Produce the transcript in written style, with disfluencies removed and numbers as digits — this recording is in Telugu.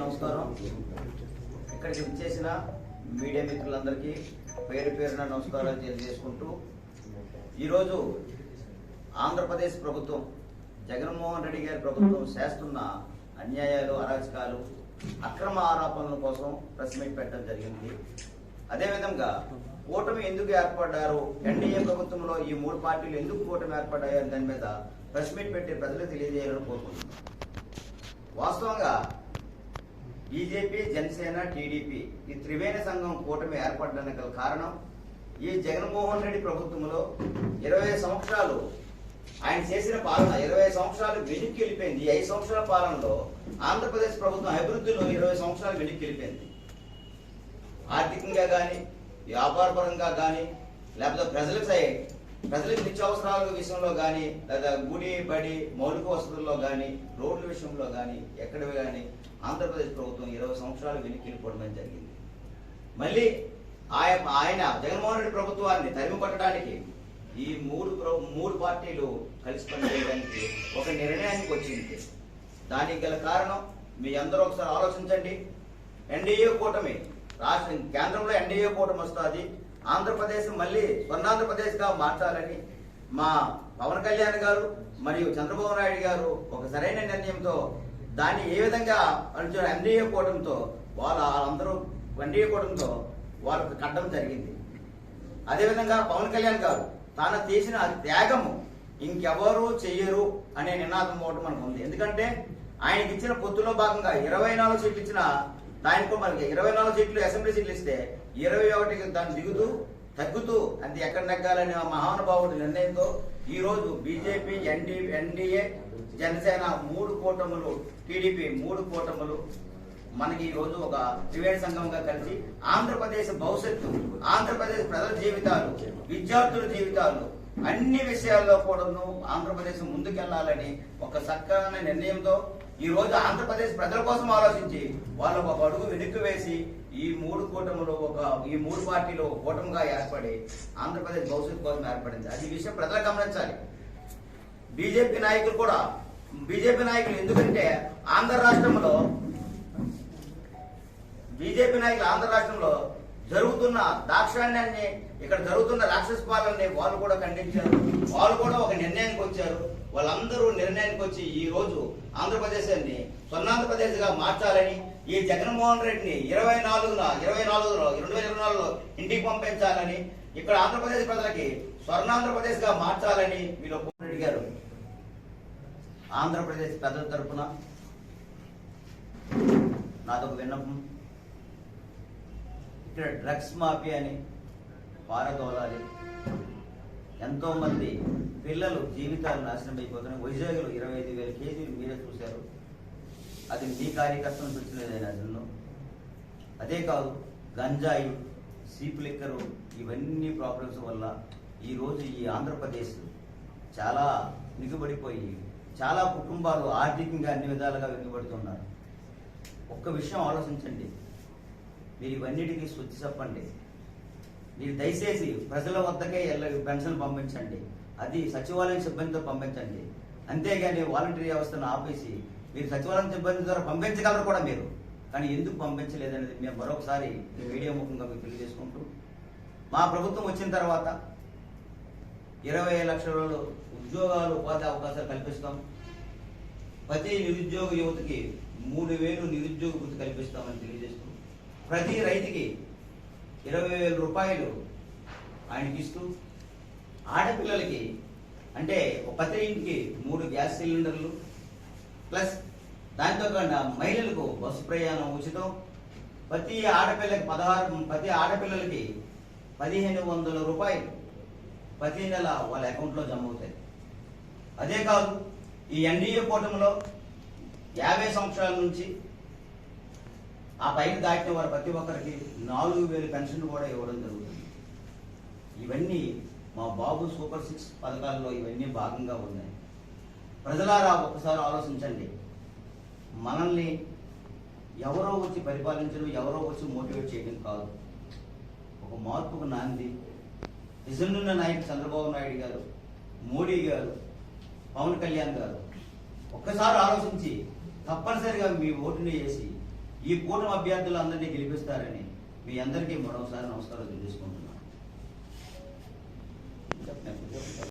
నమస్కారం. ఇక్కడికి విచ్చేసిన మీడియా మిత్రులందరికీ పేరు పేరున నమస్కారాలు తెలియజేసుకుంటూ ఈరోజు ఆంధ్రప్రదేశ్ ప్రభుత్వం జగన్మోహన్ రెడ్డి గారి ప్రభుత్వం చేస్తున్న అన్యాయాలు, అరాచకాలు, అక్రమ ఆరోపణల కోసం ప్రెస్ మీట్ పెట్టడం జరిగింది. అదేవిధంగా కూటమి ఎందుకు ఏర్పడ్డారు, ఎన్డీఏ ప్రభుత్వంలో ఈ మూడు పార్టీలు ఎందుకు కూటమి ఏర్పడ్డాయో దాని మీద ప్రెస్ మీట్ పెట్టి ప్రజలకు తెలియజేయాలని కోరుకుంటున్నాం. వాస్తవంగా బీజేపీ, జనసేన, టీడీపీ ఈ త్రివేణి సంఘం కూటమి ఏర్పడడానికి గల కారణం ఈ జగన్మోహన్ రెడ్డి ప్రభుత్వంలో 20 సంవత్సరాలు ఆయన చేసిన పాలన 20 సంవత్సరాలు వెనక్కి వెళ్ళిపోయింది. 5 సంవత్సరాల పాలనలో ఆంధ్రప్రదేశ్ ప్రభుత్వం అభివృద్ధిలో 20 సంవత్సరాలు వెనక్కి వెళ్ళిపోయింది. ఆర్థికంగా కానీ, వ్యాపారపరంగా కానీ, లేకపోతే ప్రజలకు నిత్యావసరాల విషయంలో కానీ, లేదా గుడి బడి మౌలిక వసతుల్లో కానీ, రోడ్ల విషయంలో కానీ, ఎక్కడ కానీ ఆంధ్రప్రదేశ్ ప్రభుత్వం 20 సంవత్సరాలు వెనక్కి వెళ్ళిపోవడం జరిగింది. మళ్ళీ ఆయన జగన్మోహన్ రెడ్డి ప్రభుత్వాన్ని తరిమి కొట్టడానికి ఈ మూడు పార్టీలు కలిసి పనిచేయడానికి ఒక నిర్ణయానికి వచ్చింది. దానికి గల కారణం మీ అందరూ ఒకసారి ఆలోచించండి. ఎన్డీఏ కూటమి కేంద్రంలో ఎన్డీఏ కూటమి వస్తుంది. ఆంధ్రప్రదేశ్ మళ్ళీ స్వర్ణాంధ్రప్రదేశ్గా మార్చాలని మా పవన్ కళ్యాణ్ గారు మరియు చంద్రబాబు నాయుడు గారు ఒక సరైన నిర్ణయంతో దాన్ని ఏ విధంగా ఎన్డీఏ కూటమితో వాళ్ళందరూ ఎన్డీఏ కూటమితో వాళ్ళకు కట్టడం జరిగింది. అదేవిధంగా పవన్ కళ్యాణ్ గారు తాను చేసిన త్యాగము ఇంకెవరూ చెయ్యరు అనే నినాదం ఒకటి మనకు ఉంది. ఎందుకంటే ఆయనకి ఇచ్చిన పొత్తులో భాగంగా 24 సీట్లు ఇచ్చిన దానికో మనకి 24 సీట్లు అసెంబ్లీ సీట్లు ఇస్తే 21కి దాన్ని తగ్గుతూ అది ఎక్కడ నెగ్గాలని మహానుభావుడి నిర్ణయంతో ఈ రోజు బీజేపీ, ఎన్డీఏ, జనసేన 3 కూటములు, టీడీపీ 3 కూటములు మనకి ఈ రోజు ఒక త్రివేణి సంఘంగా కలిసి ఆంధ్రప్రదేశ్ భవిష్యత్తు, ఆంధ్రప్రదేశ్ ప్రజల జీవితాలు, విద్యార్థుల జీవితాలు అన్ని విషయాల్లో కూడాను ఆంధ్రప్రదేశ్ ముందుకెళ్లాలని ఒక చక్కని నిర్ణయంతో ఈ రోజు ఆంధ్రప్రదేశ్ ప్రజల కోసం ఆలోచించి వాళ్ళు ఒక అడుగు వెనక్కి వేసి ఈ 3 కూటములు ఈ 3 పార్టీలు ఒక కూటమిగా ఏర్పడి ఆంధ్రప్రదేశ్ భవిష్యత్తు కోసం ఏర్పడింది. అది విషయం ప్రజలు గమనించాలి. బీజేపీ నాయకులు ఎందుకంటే ఆంధ్ర రాష్ట్రంలో జరుగుతున్న దాక్షాణ్యాన్ని, ఇక్కడ జరుగుతున్న రాక్షస పాలనని వాళ్ళు కూడా ఖండించారు. వాళ్ళు కూడా ఒక నిర్ణయానికి వచ్చారు. వాళ్ళందరూ నిర్ణయానికి వచ్చి ఈ రోజు ఆంధ్రప్రదేశాన్ని స్వర్ణాంధ్రప్రదేశ్ గా మార్చాలని, ఈ జగన్మోహన్ రెడ్డిని 2024లో ఇంటికి పంపించాలని, ఇక్కడ ఆంధ్రప్రదేశ్ ప్రజలకి స్వర్ణాంధ్రప్రదేశ్ గా మార్చాలని వీళ్ళు రెడ్డి గారు ఆంధ్రప్రదేశ్ ప్రజల తరఫున నాదొక విన్నపం. ఇక్కడ డ్రగ్స్ మాఫియాని పారదోలాలి. ఎంతో మంది పిల్లలు జీవితాలు నాశనం అయిపోతున్నాయి. వైజాగ్లో 25,000 కేజీలు మీరే చూశారు. అది మీ కార్యకర్తను చూసినదేనా? అదే కాదు, గంజాయి, సీప్ లిక్కరు, ఇవన్నీ ప్రాబ్లమ్స్ వల్ల ఈరోజు ఈ ఆంధ్రప్రదేశ్ చాలా నిగుబడిపోయి చాలా కుటుంబాలు ఆర్థికంగా అన్ని విధాలుగా వెనుకబడుతున్నారు. ఒక్క విషయం ఆలోచించండి. మీరు ఇవన్నిటికీ స్వచ్ఛ చెప్పండి. మీరు దయచేసి ప్రజల వద్దకే పెన్షన్ పంపించండి. అది సచివాలయం సిబ్బందితో పంపించండి. అంతేగాని వాలంటీర్ వ్యవస్థను ఆపేసి మీరు సచివాలయం సిబ్బంది ద్వారా పంపించగలరు కూడా మీరు, కానీ ఎందుకు పంపించలేదనేది మేము మరొకసారి ఈ మీడియా ముఖంగా మీకు తెలియజేసుకుంటూ, మా ప్రభుత్వం వచ్చిన తర్వాత 20 లక్షల ఉద్యోగాలు, ఉపాధి అవకాశాలు కల్పిస్తాం. ప్రతి నిరుద్యోగ యువతకి 3,000 నిరుద్యోగ వృత్తి కల్పిస్తామని తెలియజేస్తూ, ప్రతి రైతుకి 20,000 రూపాయలు ఆయనకి ఇస్తూ, ఆడపిల్లలకి అంటే ప్రతి ఇంటికి 3 గ్యాస్ సిలిండర్లు ప్లస్ దాంతో కన్నా మహిళలకు బస్సు ప్రయాణం ఉచితం. ప్రతి ఆడపిల్లలకి 1,500 రూపాయలు ప్రతి నెల వాళ్ళ అకౌంట్లో జమ అవుతాయి. అదే కాదు, ఈ ఎన్డీఏ కూటమిలో 50 సంవత్సరాల నుంచి ఆ పైన దాటిన వారు ప్రతి ఒక్కరికి 4,000 పెన్షన్ కూడా ఇవ్వడం జరుగుతుంది. ఇవన్నీ మా బాబు సూపర్ 6 పథకాల్లో ఇవన్నీ భాగంగా ఉన్నాయి. ప్రజలారా ఒక్కసారి ఆలోచించండి. మనల్ని ఎవరో వచ్చి పరిపాలించడం, ఎవరో వచ్చి మోటివేట్ చేయడం కాదు. ఒక మార్పుకు నాంది నిజనున్న నాయకుడు చంద్రబాబు నాయుడు గారు, మోడీ గారు, పవన్ కళ్యాణ్ గారు ఒక్కసారి ఆలోచించి తప్పనిసరిగా మీ ఓటుని వేసి ఈ కూటమి అభ్యర్థులందరినీ గెలిపిస్తారని మీ అందరికీ మరోసారి నమస్కారం తెలియజేసుకుంటున్నాను.